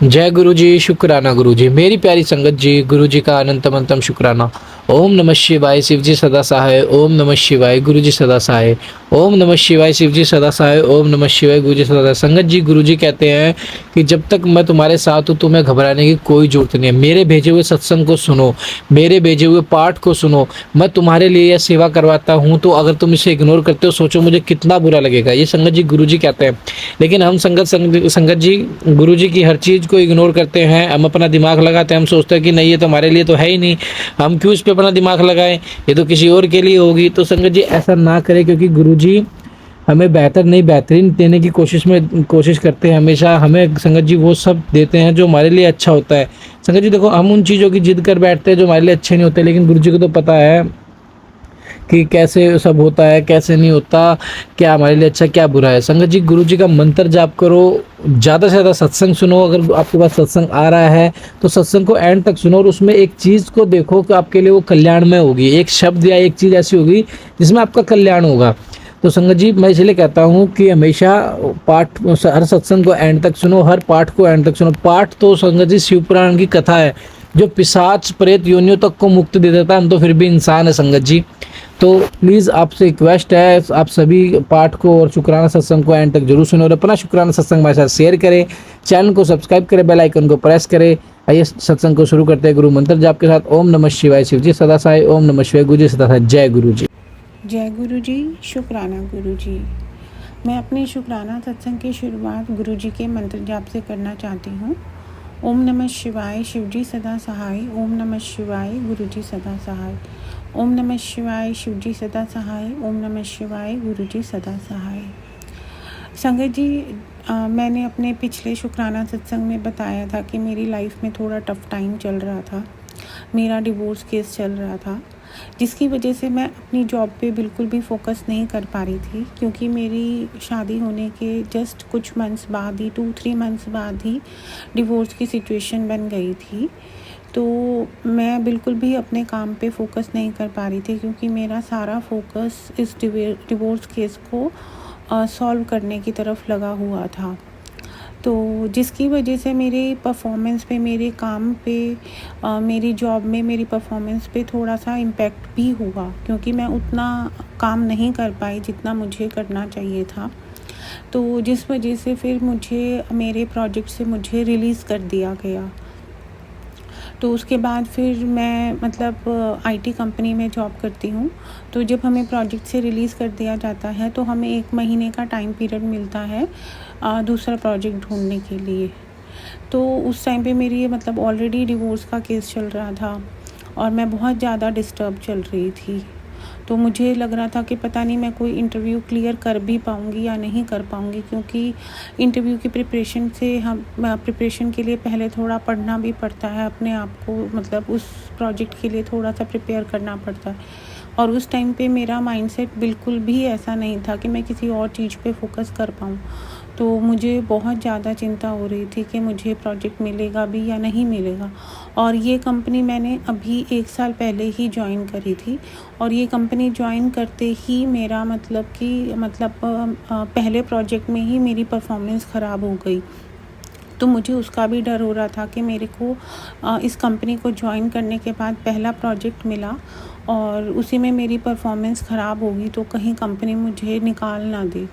जय गुरु जी, शुक्राना गुरु जी। मेरी प्यारी संगत जी, गुरु जी का अनंतम शुक्राना। ओम नमः शिवाय, शिव जी सदा सहाय। ओम नमः शिवाय, गुरु जी सदा सहाय। ओम नमः शिवाय, शिव जी सदा सहाय। ओम नमः शिवाय, गुरु जी सदा सहाय। संगत जी, गुरु जी कहते हैं कि जब तक मैं तुम्हारे साथ हूँ तुम्हें घबराने की कोई जरूरत नहीं है। मेरे भेजे हुए सत्संग को सुनो, मेरे भेजे हुए पाठ को सुनो। मैं तुम्हारे लिए यह सेवा करवाता हूँ, तो अगर तुम इसे इग्नोर करते हो सोचो मुझे कितना बुरा लगेगा। ये संगत जी गुरु जी कहते हैं। लेकिन हम संगत जी गुरु जी की हर चीज़ को इग्नोर करते हैं। हम अपना दिमाग लगाते हैं, हम सोचते हैं कि नहीं ये तो हमारे लिए तो है ही नहीं, हम क्यों इस पे अपना दिमाग लगाएं, ये तो किसी और के लिए होगी। तो संगत जी ऐसा ना करें, क्योंकि गुरु जी हमें बेहतर नहीं बेहतरीन देने की कोशिश करते हैं। हमेशा हमें संगत जी वो सब देते हैं जो हमारे लिए अच्छा होता है। संगत जी देखो, हम उन चीज़ों की जिद कर बैठते हैं जो हमारे लिए अच्छे नहीं होते, लेकिन गुरु जी को तो पता है कि कैसे सब होता है कैसे नहीं होता, क्या हमारे लिए अच्छा क्या बुरा है। संगत जी गुरु जी का मंत्र जाप करो, ज़्यादा से ज़्यादा सत्संग सुनो। अगर आपके पास सत्संग आ रहा है तो सत्संग को एंड तक सुनो, और उसमें एक चीज़ को देखो कि आपके लिए वो कल्याणमय होगी। एक शब्द या एक चीज़ ऐसी होगी जिसमें आपका कल्याण होगा। तो संगत जी मैं इसलिए कहता हूँ कि हमेशा पाठ, हर सत्संग को एंड तक सुनो, हर पाठ को एंड तक सुनो। पाठ तो संगत जी शिव पुराण की कथा है जो पिशाच प्रेत योनियों तक को मुक्ति दे देता है। हम तो फिर भी इंसान है संगत जी। तो प्लीज़ आपसे रिक्वेस्ट है, आप सभी पाठ को और शुक्राना सत्संग को एंड तक जरूर सुनो, और अपना शुक्राना सत्संग हमारे साथ शेयर करें, चैनल को सब्सक्राइब करें, बेल आइकन को प्रेस करें। आइए सत्संग को शुरू करते हैं गुरु मंत्र जाप के साथ। ओम नमः शिवाय, शिव जी सदा सहाय। ओम नमः शिवाय, गुरु जी सदा सहाय। जय गुरु जी। जय गुरु जी, शुक्राना गुरु जी। मैं अपने शुक्राना सत्संग की शुरुआत गुरु जी के मंत्र जाप से करना चाहती हूँ। ओम नमः शिवाय, शिव जी सदा सहाय। ओम नमः शिवाय, गुरु जी सदा सहाय। ओम नमः शिवाय, शिव जी सदा सहाय। ओम नमः शिवाय, गुरु जी सदा सहाय। संगत जी, मैंने अपने पिछले शुक्राना सत्संग में बताया था कि मेरी लाइफ में थोड़ा टफ टाइम चल रहा था। मेरा डिवोर्स केस चल रहा था, जिसकी वजह से मैं अपनी जॉब पे बिल्कुल भी फोकस नहीं कर पा रही थी, क्योंकि मेरी शादी होने के जस्ट कुछ मंथ्स बाद ही 2-3 मंथ्स बाद ही डिवोर्स की सिचुएशन बन गई थी। तो मैं बिल्कुल भी अपने काम पे फोकस नहीं कर पा रही थी, क्योंकि मेरा सारा फोकस इस डिवोर्स केस को सॉल्व करने की तरफ लगा हुआ था। तो जिसकी वजह से मेरे परफॉर्मेंस पे, मेरे काम पे, मेरी जॉब में मेरी परफॉर्मेंस पे थोड़ा सा इम्पैक्ट भी हुआ, क्योंकि मैं उतना काम नहीं कर पाई जितना मुझे करना चाहिए था। तो जिस वजह से फिर मुझे मेरे प्रोजेक्ट से मुझे रिलीज़ कर दिया गया। तो उसके बाद फिर मैं आईटी कंपनी में जॉब करती हूँ। तो जब हमें प्रोजेक्ट से रिलीज़ कर दिया जाता है तो हमें 1 महीने का टाइम पीरियड मिलता है दूसरा प्रोजेक्ट ढूंढने के लिए। तो उस टाइम पे मेरी ऑलरेडी डिवोर्स का केस चल रहा था और मैं बहुत ज़्यादा डिस्टर्ब चल रही थी। तो मुझे लग रहा था कि पता नहीं मैं कोई इंटरव्यू क्लियर कर भी पाऊँगी या नहीं कर पाऊँगी, क्योंकि इंटरव्यू की प्रिपरेशन के लिए पहले थोड़ा पढ़ना भी पड़ता है, अपने आप को उस प्रोजेक्ट के लिए थोड़ा सा प्रिपेयर करना पड़ता है। और उस टाइम पे मेरा माइंडसेट बिल्कुल भी ऐसा नहीं था कि मैं किसी और चीज़ पे फोकस कर पाऊँ। तो मुझे बहुत ज़्यादा चिंता हो रही थी कि मुझे प्रोजेक्ट मिलेगा भी या नहीं मिलेगा। और ये कंपनी मैंने अभी 1 साल पहले ही जॉइन करी थी, और ये कंपनी जॉइन करते ही मेरा पहले प्रोजेक्ट में ही मेरी परफॉर्मेंस ख़राब हो गई। तो मुझे उसका भी डर हो रहा था कि मेरे को इस कंपनी को जॉइन करने के बाद पहला प्रोजेक्ट मिला और उसी में मेरी परफॉर्मेंस ख़राब होगी तो कहीं कंपनी मुझे निकाल ना दे।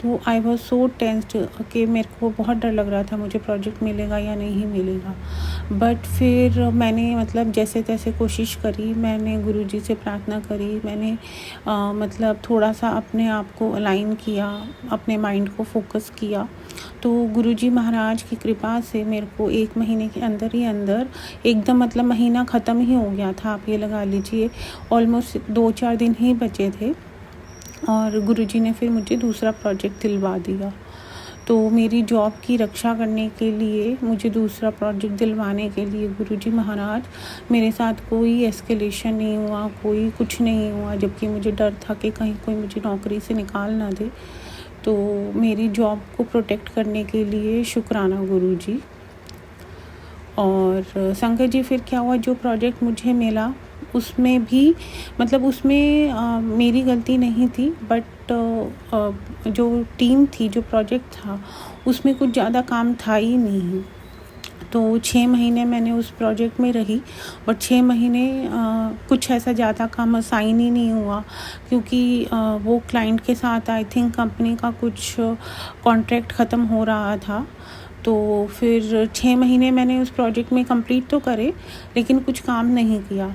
तो आई वॉज सो टेंस्ड कि मेरे को बहुत डर लग रहा था मुझे प्रोजेक्ट मिलेगा या नहीं मिलेगा। बट फिर मैंने जैसे तैसे कोशिश करी, मैंने गुरुजी से प्रार्थना करी, मैंने थोड़ा सा अपने आप को अलाइन किया, अपने माइंड को फोकस किया। तो गुरुजी महाराज की कृपा से मेरे को 1 महीने के अंदर ही अंदर एकदम महीना ख़त्म ही हो गया था, आप ये लगा लीजिए। ऑलमोस्ट 2-4 दिन ही बचे थे और गुरुजी ने फिर मुझे दूसरा प्रोजेक्ट दिलवा दिया। तो मेरी जॉब की रक्षा करने के लिए, मुझे दूसरा प्रोजेक्ट दिलवाने के लिए गुरुजी महाराज मेरे साथ कोई एस्केलेशन नहीं हुआ, कोई कुछ नहीं हुआ, जबकि मुझे डर था कि कहीं कोई मुझे नौकरी से निकाल ना दे। तो मेरी जॉब को प्रोटेक्ट करने के लिए शुक्राना गुरुजी। और संगत जी, फिर क्या हुआ, जो प्रोजेक्ट मुझे मिला उसमें भी उसमें मेरी गलती नहीं थी, बट जो टीम थी, जो प्रोजेक्ट था, उसमें कुछ ज़्यादा काम था ही नहीं। तो 6 महीने मैंने उस प्रोजेक्ट में रही और 6 महीने कुछ ऐसा ज़्यादा काम असाइन ही नहीं हुआ, क्योंकि वो क्लाइंट के साथ आई थिंक कंपनी का कुछ कॉन्ट्रैक्ट ख़त्म हो रहा था। तो फिर 6 महीने मैंने उस प्रोजेक्ट में कंप्लीट तो करे, लेकिन कुछ काम नहीं किया।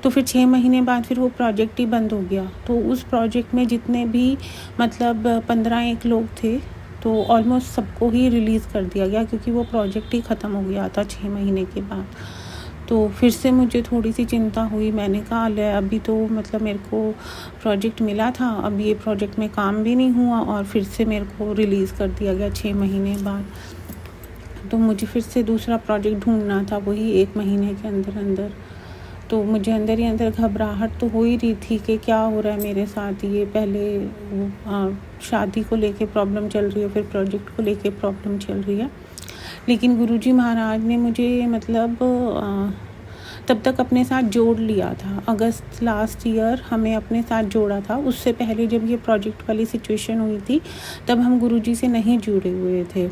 तो फिर 6 महीने बाद फिर वो प्रोजेक्ट ही बंद हो गया। तो उस प्रोजेक्ट में जितने भी मतलब 15-1 लोग थे, तो ऑलमोस्ट सबको ही रिलीज़ कर दिया गया, क्योंकि वो प्रोजेक्ट ही ख़त्म हो गया था 6 महीने के बाद। तो फिर से मुझे थोड़ी सी चिंता हुई। मैंने कहा ले अभी तो मतलब मेरे को प्रोजेक्ट मिला था, अब ये प्रोजेक्ट में काम भी नहीं हुआ और फिर से मेरे को रिलीज़ कर दिया गया 6 महीने बाद। तो मुझे फिर से दूसरा प्रोजेक्ट ढूंढना था, वही 1 महीने के अंदर अंदर। तो मुझे अंदर ही अंदर घबराहट तो हो ही रही थी कि क्या हो रहा है मेरे साथ। ये पहले शादी को लेके प्रॉब्लम चल रही है, फिर प्रोजेक्ट को लेके प्रॉब्लम चल रही है। लेकिन गुरुजी महाराज ने मुझे मतलब तब तक अपने साथ जोड़ लिया था। अगस्त लास्ट ईयर हमें अपने साथ जोड़ा था। उससे पहले जब ये प्रोजेक्ट वाली सिचुएशन हुई थी, तब हम गुरुजी से नहीं जुड़े हुए थे।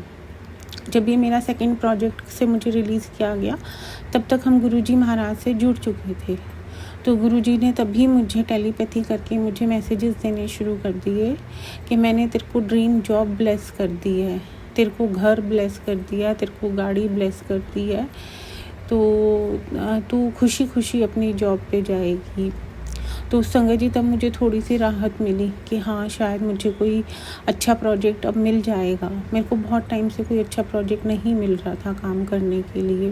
जब ये मेरा सेकंड प्रोजेक्ट से मुझे रिलीज़ किया गया, तब तक हम गुरुजी महाराज से जुड़ चुके थे। तो गुरुजी ने तभी मुझे टेलीपैथी करके मुझे मैसेजेस देने शुरू कर दिए कि मैंने तेरे को ड्रीम जॉब ब्लेस कर दी है, तेरे को घर ब्लेस कर दिया, तेरे को गाड़ी ब्लेस कर दी है, तो तू खुशी खुशी अपनी जॉब पे जाएगी। तो संगत जी तब मुझे थोड़ी सी राहत मिली कि हाँ शायद मुझे कोई अच्छा प्रोजेक्ट अब मिल जाएगा। मेरे को बहुत टाइम से कोई अच्छा प्रोजेक्ट नहीं मिल रहा था काम करने के लिए।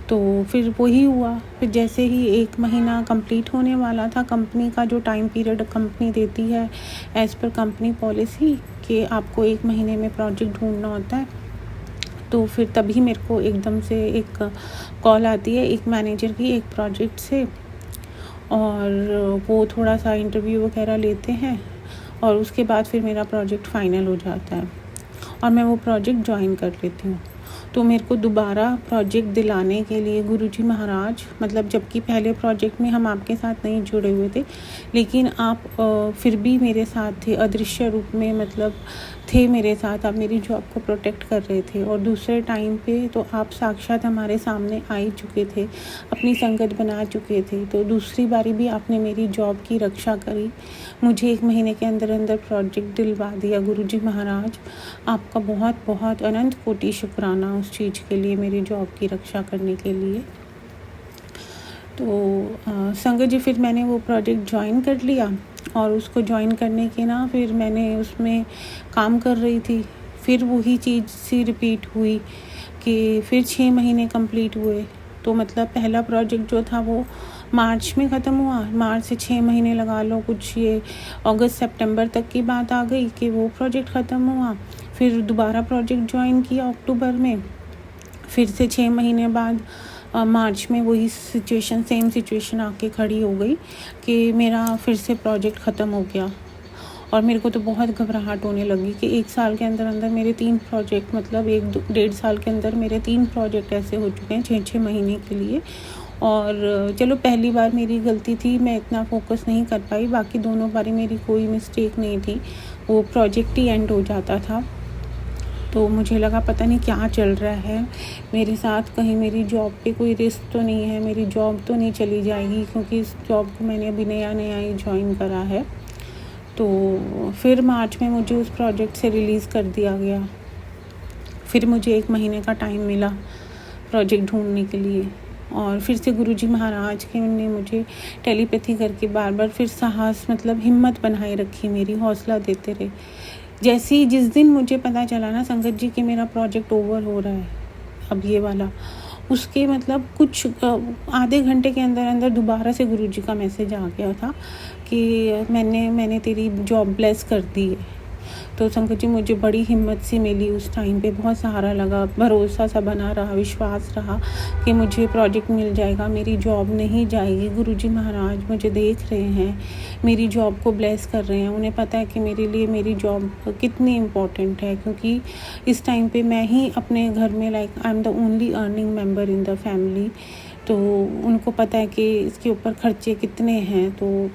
तो फिर वही हुआ। फिर जैसे ही 1 महीना कंप्लीट होने वाला था, कंपनी का जो टाइम पीरियड कंपनी देती है एज़ पर कंपनी पॉलिसी कि आपको 1 महीने में प्रोजेक्ट ढूंढना होता है, तो फिर तभी मेरे को एकदम से एक कॉल आती है एक मैनेजर की एक प्रोजेक्ट से, और वो थोड़ा सा इंटरव्यू वगैरह लेते हैं और उसके बाद फिर मेरा प्रोजेक्ट फ़ाइनल हो जाता है और मैं वो प्रोजेक्ट ज्वाइन कर लेती हूँ। तो मेरे को दोबारा प्रोजेक्ट दिलाने के लिए गुरुजी महाराज, मतलब जबकि पहले प्रोजेक्ट में हम आपके साथ नहीं जुड़े हुए थे, लेकिन आप फिर भी मेरे साथ थे, अदृश्य रूप में मतलब थे मेरे साथ। आप मेरी जॉब को प्रोटेक्ट कर रहे थे और दूसरे टाइम पे तो आप साक्षात हमारे सामने आ ही चुके थे, अपनी संगत बना चुके थे। तो दूसरी बारी भी आपने मेरी जॉब की रक्षा करी, मुझे 1 महीने के अंदर अंदर प्रोजेक्ट दिलवा दिया। गुरुजी महाराज आपका बहुत बहुत अनंत कोटि शुक्राना उस चीज़ के लिए, मेरी जॉब की रक्षा करने के लिए। तो संगत जी फिर मैंने वो प्रोजेक्ट ज्वाइन कर लिया और उसको ज्वाइन करने के ना फिर मैंने उसमें काम कर रही थी। फिर वही चीज़ सी रिपीट हुई कि फिर 6 महीने कंप्लीट हुए। तो मतलब पहला प्रोजेक्ट जो था वो मार्च में ख़त्म हुआ, मार्च से 6 महीने लगा लो, कुछ ये अगस्त सितंबर तक की बात आ गई कि वो प्रोजेक्ट ख़त्म हुआ। फिर दोबारा प्रोजेक्ट ज्वाइन किया अक्टूबर में, फिर से 6 महीने बाद मार्च में वही सिचुएशन, सेम सिचुएशन आके खड़ी हो गई कि मेरा फिर से प्रोजेक्ट ख़त्म हो गया। और मेरे को तो बहुत घबराहट होने लगी कि 1 साल के अंदर अंदर मेरे 3 प्रोजेक्ट, मतलब 1-1.5 साल के अंदर मेरे 3 प्रोजेक्ट ऐसे हो चुके हैं 6-6 महीने के लिए। और चलो पहली बार मेरी गलती थी, मैं इतना फोकस नहीं कर पाई, बाकी दोनों बारी मेरी कोई मिस्टेक नहीं थी, वो प्रोजेक्ट ही एंड हो जाता था। तो मुझे लगा पता नहीं क्या चल रहा है मेरे साथ, कहीं मेरी जॉब पे कोई रिस्क तो नहीं है, मेरी जॉब तो नहीं चली जाएगी, क्योंकि इस जॉब को मैंने अभी नया ही ज्वाइन करा है। तो फिर मार्च में मुझे उस प्रोजेक्ट से रिलीज़ कर दिया गया। फिर मुझे 1 महीने का टाइम मिला प्रोजेक्ट ढूंढने के लिए, और फिर से गुरुजी महाराज के ने मुझे टेलीपैथी करके बार बार फिर साहस, मतलब हिम्मत बनाए रखी, मेरी हौसला देते रहे। जैसे ही जिस दिन मुझे पता चला ना संगत जी कि मेरा प्रोजेक्ट ओवर हो रहा है अब ये वाला, उसके मतलब कुछ आधे घंटे के अंदर अंदर दोबारा से गुरुजी का मैसेज आ गया था कि मैंने तेरी जॉब ब्लेस कर दी है। तो संगत जी मुझे बड़ी हिम्मत सी मिली उस टाइम पे, बहुत सहारा लगा, भरोसा सा बना रहा, विश्वास रहा कि मुझे प्रोजेक्ट मिल जाएगा, मेरी जॉब नहीं जाएगी। गुरुजी महाराज मुझे देख रहे हैं, मेरी जॉब को ब्लेस कर रहे हैं, उन्हें पता है कि मेरे लिए मेरी जॉब कितनी इम्पोर्टेंट है, क्योंकि इस टाइम पे मैं ही अपने घर में like I am the only earning member in the family. तो उनको पता है कि इसके ऊपर खर्चे कितने हैं। तो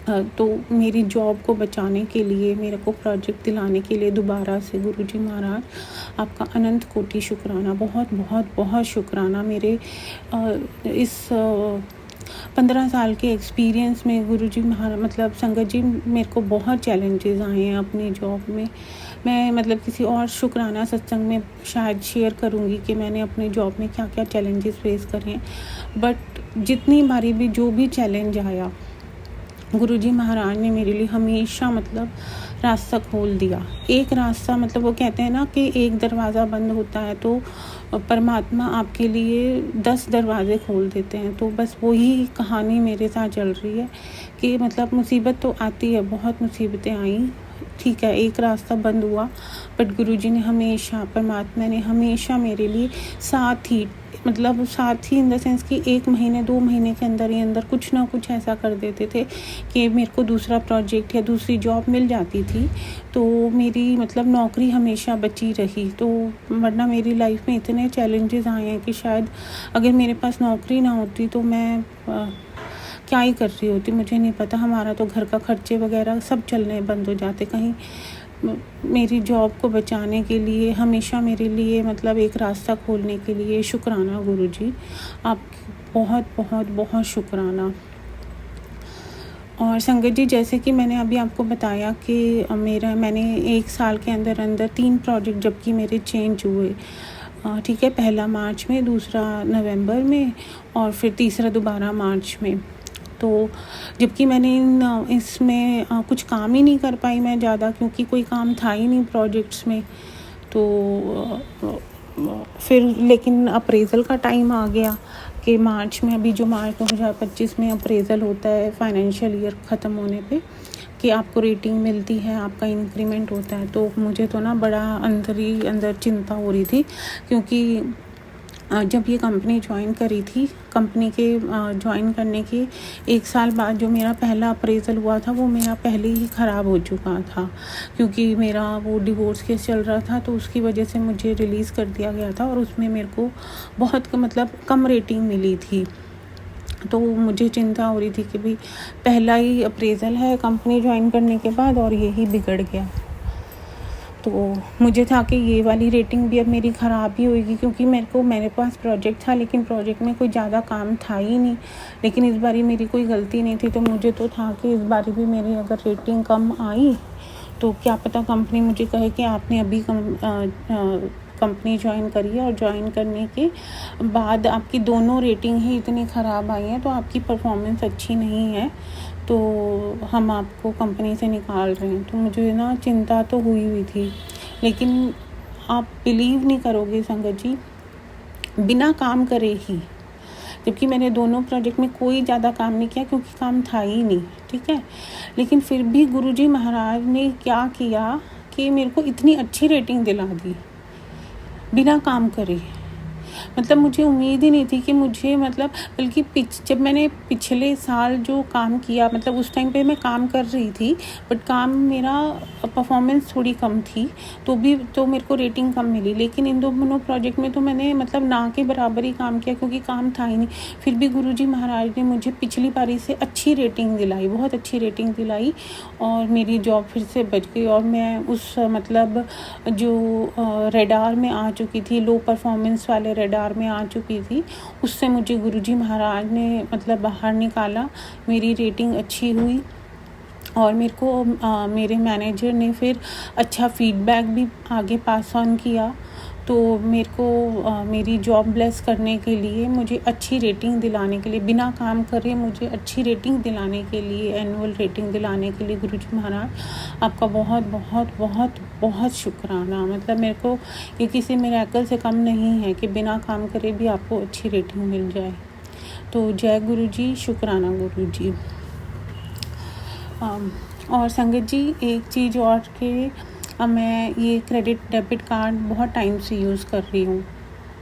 तो मेरी जॉब को बचाने के लिए, मेरे को प्रोजेक्ट दिलाने के लिए दोबारा से गुरुजी महाराज आपका अनंत कोटि शुक्राना, बहुत बहुत बहुत शुक्राना। मेरे इस 15 साल के एक्सपीरियंस में गुरुजी महाराज मतलब संगत जी, मेरे को बहुत चैलेंजेस आए हैं अपनी जॉब में। मैं मतलब किसी और शुक्राना सत्संग में शायद शेयर करूँगी कि मैंने अपने जॉब में क्या क्या चैलेंजेस फेस करे हैं। बट जितनी बारी भी जो भी चैलेंज आया, गुरुजी महाराज ने मेरे लिए हमेशा मतलब रास्ता खोल दिया। एक रास्ता मतलब वो कहते हैं ना कि एक दरवाज़ा बंद होता है तो परमात्मा आपके लिए 10 दरवाज़े खोल देते हैं। तो बस वही कहानी मेरे साथ चल रही है कि मतलब मुसीबत तो आती है, बहुत मुसीबतें आई, ठीक है, एक रास्ता बंद हुआ, बट गुरुजी ने हमेशा, परमात्मा ने हमेशा मेरे लिए साथ ही इन द सेंस कि 1 महीने 2 महीने के अंदर ही अंदर कुछ ना कुछ ऐसा कर देते थे कि मेरे को दूसरा प्रोजेक्ट या दूसरी जॉब मिल जाती थी। तो मेरी मतलब नौकरी हमेशा बची रही। तो वरना मेरी लाइफ में इतने चैलेंजेस आए हैं कि शायद अगर मेरे पास नौकरी ना होती तो मैं क्या ही कर रही होती, मुझे नहीं पता। हमारा तो घर का खर्चे वगैरह सब चलने बंद हो जाते। कहीं मेरी जॉब को बचाने के लिए हमेशा मेरे लिए मतलब एक रास्ता खोलने के लिए शुक्राना गुरुजी, आप बहुत बहुत बहुत शुक्राना। और संगत जी, जैसे कि मैंने अभी आपको बताया कि मैंने 1 साल के अंदर अंदर 3 प्रोजेक्ट जबकि मेरे चेंज हुए, ठीक है, पहला मार्च में, दूसरा नवंबर में और फिर तीसरा दोबारा मार्च में। तो जबकि मैंने इसमें कुछ काम ही नहीं कर पाई मैं ज़्यादा, क्योंकि कोई काम था ही नहीं प्रोजेक्ट्स में। तो फिर लेकिन अप्रेज़ल का टाइम आ गया कि मार्च में, अभी जो मार्च 2025 में अप्रेज़ल होता है फाइनेंशियल ईयर ख़त्म होने पे, कि आपको रेटिंग मिलती है, आपका इंक्रीमेंट होता है। तो मुझे तो ना बड़ा अंदर ही अंदर चिंता हो रही थी, क्योंकि जब ये कंपनी ज्वाइन करी थी, कंपनी के ज्वाइन करने के 1 साल बाद जो मेरा पहला अप्रेज़ल हुआ था वो मेरा पहले ही ख़राब हो चुका था, क्योंकि मेरा वो डिवोर्स केस चल रहा था। तो उसकी वजह से मुझे रिलीज़ कर दिया गया था और उसमें मेरे को बहुत मतलब कम रेटिंग मिली थी। तो मुझे चिंता हो रही थी कि भाई पहला ही अप्रेज़ल है कंपनी ज्वाइन करने के बाद और यही बिगड़ गया। तो मुझे था कि ये वाली रेटिंग भी अब मेरी ख़राब ही होएगी, क्योंकि मेरे पास प्रोजेक्ट था, लेकिन प्रोजेक्ट में कोई ज़्यादा काम था ही नहीं। लेकिन इस बारी मेरी कोई गलती नहीं थी, तो मुझे तो था कि इस बारी भी मेरी अगर रेटिंग कम आई तो क्या पता कंपनी मुझे कहे कि आपने अभी कंपनी ज्वाइन करी है और ज्वाइन करने के बाद आपकी दोनों रेटिंग ही इतनी ख़राब आई हैं, तो आपकी परफॉर्मेंस अच्छी नहीं है, तो हम आपको कंपनी से निकाल रहे हैं। तो मुझे ना चिंता तो हुई थी, लेकिन आप बिलीव नहीं करोगे संगत जी, बिना काम करे ही, जबकि मैंने दोनों प्रोजेक्ट में कोई ज़्यादा काम नहीं किया क्योंकि काम था ही नहीं, ठीक है, लेकिन फिर भी गुरुजी महाराज ने क्या किया कि मेरे को इतनी अच्छी रेटिंग दिला दी बिना काम करे। मतलब मुझे उम्मीद ही नहीं थी कि मुझे मतलब, बल्कि जब मैंने पिछले साल जो काम किया, मतलब उस टाइम पे मैं काम कर रही थी, बट काम मेरा परफॉर्मेंस थोड़ी कम थी, तो मेरे को रेटिंग कम मिली। लेकिन इन दोनों प्रोजेक्ट में तो मैंने मतलब ना के बराबर ही काम किया, क्योंकि काम था ही नहीं। फिर भी गुरुजी महाराज ने मुझे पिछली बारी से अच्छी रेटिंग दिलाई, बहुत अच्छी रेटिंग दिलाई, और मेरी जॉब फिर से बच गई। और मैं उस मतलब जो रेडार में आ चुकी थी, लो परफॉर्मेंस वाले रेडार में आ चुकी थी, उससे मुझे गुरुजी महाराज ने मतलब बाहर निकाला, मेरी रेटिंग अच्छी हुई। और मेरे को मेरे मैनेजर ने फिर अच्छा फीडबैक भी आगे पास ऑन किया। तो मेरे को मेरी जॉब ब्लेस करने के लिए, मुझे अच्छी रेटिंग दिलाने के लिए, बिना काम करे मुझे अच्छी रेटिंग दिलाने के लिए, एनुअल रेटिंग दिलाने के लिए गुरुजी महाराज आपका बहुत बहुत बहुत बहुत शुक्राना। मतलब मेरे को ये किसी मिरेकल से कम नहीं है कि बिना काम करे भी आपको अच्छी रेटिंग मिल जाए। तो जय गुरुजी, शुक्राना गुरुजी। और संगत जी, एक चीज़ और कि मैं ये क्रेडिट डेबिट कार्ड बहुत टाइम से यूज़ कर रही हूँ,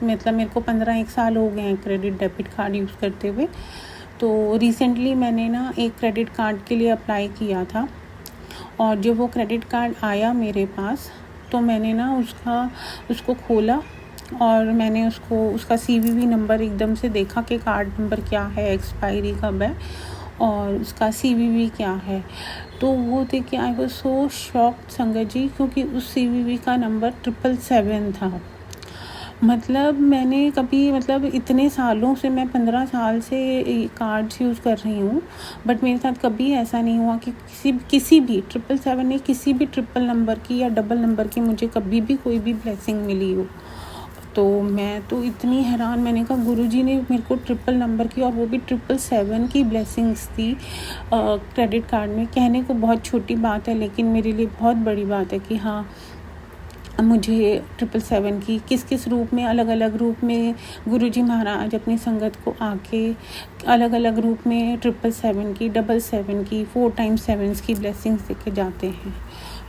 मतलब मेरे को 15-1 साल हो गए हैं क्रेडिट डेबिट कार्ड यूज़ करते हुए। तो रिसेंटली मैंने ना एक क्रेडिट कार्ड के लिए अप्लाई किया था, और जब वो क्रेडिट कार्ड आया मेरे पास, तो मैंने ना उसको खोला और मैंने उसका CVV नंबर एकदम से देखा कि कार्ड नंबर क्या है, एक्सपायरी कब है, और उसका CVV क्या है। तो वो देख के आई वाज सो शॉक्ड संगत जी, क्योंकि उस CVV का नंबर 777 था। मतलब मैंने कभी, मतलब इतने सालों से, मैं 15 साल से कार्ड्स यूज़ कर रही हूँ, बट मेरे साथ कभी ऐसा नहीं हुआ कि किसी भी 777 ने किसी भी ट्रिपल नंबर की या डबल नंबर की मुझे कभी भी कोई भी ब्लेसिंग मिली हो। तो मैं तो इतनी हैरान, मैंने कहा गुरुजी ने मेरे को ट्रिपल नंबर की, और वो भी 777 की ब्लेसिंग्स थी क्रेडिट कार्ड में। कहने को बहुत छोटी बात है, लेकिन मेरे लिए बहुत बड़ी बात है कि हाँ, मुझे 777 की किस किस रूप में, अलग अलग रूप में गुरुजी महाराज अपनी संगत को आके अलग अलग रूप में 777 की, 777 की, 4 टाइम्स 7 की ब्लेसिंग्स देके जाते हैं।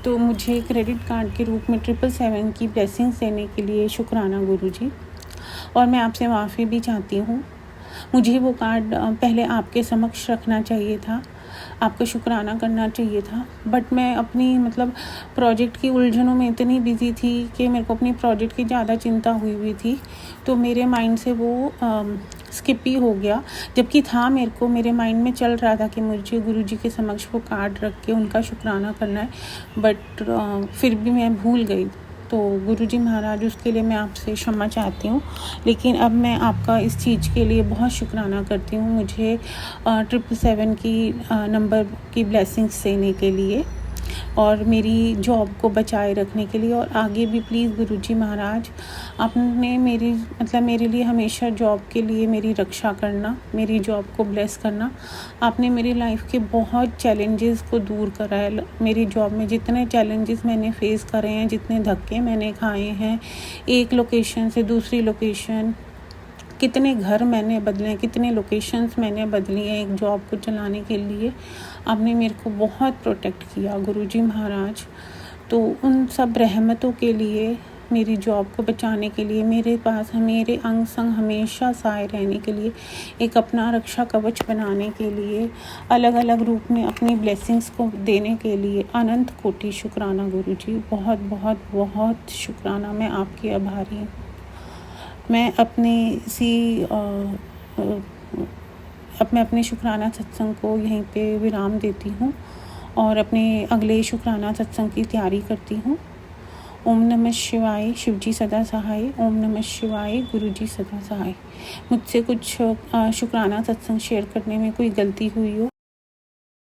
तो मुझे क्रेडिट कार्ड के रूप में 777 की ब्लेसिंग्स देने के लिए शुक्राना गुरुजी। और मैं आपसे माफ़ी भी चाहती हूँ, मुझे वो कार्ड पहले आपके समक्ष रखना चाहिए था, आपका शुक्राना करना चाहिए था, बट मैं अपनी, मतलब प्रोजेक्ट की उलझनों में इतनी बिज़ी थी कि मेरे को अपनी प्रोजेक्ट की ज़्यादा चिंता हुई थी, तो मेरे माइंड से वो स्किप ही हो गया। जबकि था, मेरे माइंड में चल रहा था कि मुझे गुरुजी के समक्ष वो कार्ड रख के उनका शुक्राना करना है, बट फिर भी मैं भूल गई। तो गुरुजी महाराज, उसके लिए मैं आपसे क्षमा चाहती हूँ। लेकिन अब मैं आपका इस चीज़ के लिए बहुत शुक्राना करती हूँ, मुझे 777 की नंबर की ब्लेसिंग्स देने के लिए, और मेरी जॉब को बचाए रखने के लिए। और आगे भी प्लीज़ गुरुजी महाराज, आपने मेरे लिए हमेशा जॉब के लिए मेरी रक्षा करना, मेरी जॉब को ब्लेस करना। आपने मेरी लाइफ के बहुत चैलेंजेस को दूर करा है। मेरी जॉब में जितने चैलेंजेस मैंने फेस करे हैं, जितने धक्के मैंने खाए हैं, एक लोकेशन से दूसरी लोकेशन, कितने घर मैंने बदले हैं, कितने लोकेशंस मैंने बदली हैं एक जॉब को चलाने के लिए, आपने मेरे को बहुत प्रोटेक्ट किया गुरुजी महाराज। तो उन सब रहमतों के लिए, मेरी जॉब को बचाने के लिए, मेरे पास मेरे अंग संग हमेशा साए रहने के लिए, एक अपना रक्षा कवच बनाने के लिए, अलग अलग रूप में अपनी ब्लेसिंग्स को देने के लिए अनंत कोटि शुक्राना गुरुजी। बहुत बहुत बहुत शुक्राना, मैं आपकी आभारी हूँ। मैं अपने शुक्राना सत्संग को यहीं पे विराम देती हूँ और अपने अगले शुक्राना सत्संग की तैयारी करती हूँ। ओम नमः शिवाय, शिवजी सदा सहाय। ओम नमः शिवाय, गुरुजी सदा सहाय। मुझसे कुछ शुक्राना सत्संग शेयर करने में कोई गलती हुई हो